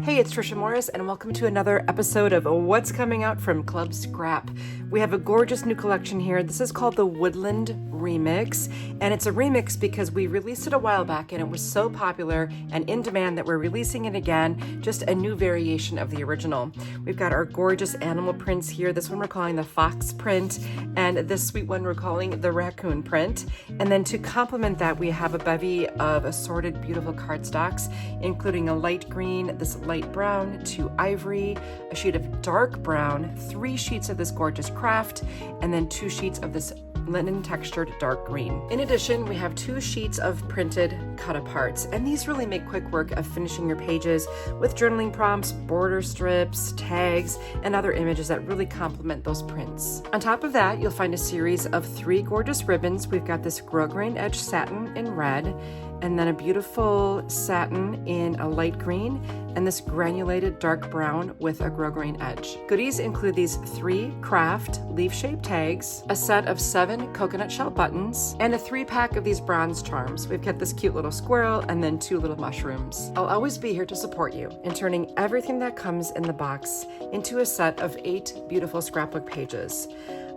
Hey, it's Trisha Morris, and welcome to another episode of What's Coming Out from Club Scrap. We have a gorgeous new collection here. This is called the Woodland Remix, and it's a remix because we released it a while back and it was so popular and in demand that we're releasing it again, just a new variation of the original. We've got our gorgeous animal prints here. This one we're calling the fox print, and this sweet one we're calling the raccoon print. And then to complement that, we have a bevy of assorted beautiful cardstocks, including a light green, this light brown to ivory, a sheet of dark brown, 3 sheets of this gorgeous craft, and then 2 sheets of this linen textured dark green. In addition, we have 2 sheets of printed cutaparts, and these really make quick work of finishing your pages with journaling prompts, border strips, tags, and other images that really complement those prints. On top of that, you'll find a series of 3 gorgeous ribbons. We've got this grosgrain edge satin in red, and then a beautiful satin in a light green, and this granulated dark brown with a grosgrain edge. Goodies include these 3 craft leaf-shaped tags, a set of 7 coconut shell buttons, and a 3-pack of these bronze charms. We've got this cute little squirrel and then 2 little mushrooms. I'll always be here to support you in turning everything that comes in the box into a set of 8 beautiful scrapbook pages.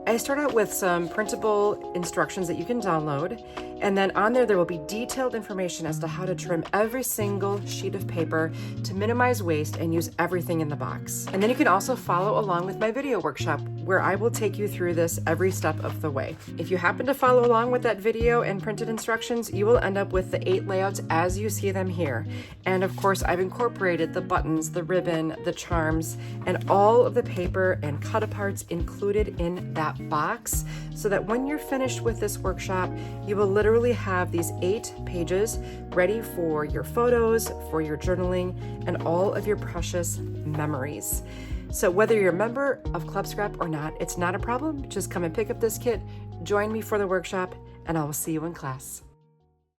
I start out with some printable instructions that you can download, and then on there will be detailed information as to how to trim every single sheet of paper to minimize waste and use everything in the box. And then you can also follow along with my video workshop, where I will take you through this every step of the way. If you happen to follow along with that video and printed instructions, you will end up with the 8 layouts as you see them here. And of course, I've incorporated the buttons, the ribbon, the charms, and all of the paper and cutaparts included in that box, so that when you're finished with this workshop, you will literally have these 8 pages ready for your photos, for your journaling, and all of your precious memories. So whether you're a member of Club Scrap or not, it's not a problem. Just come and pick up this kit, join me for the workshop, and I will see you in class.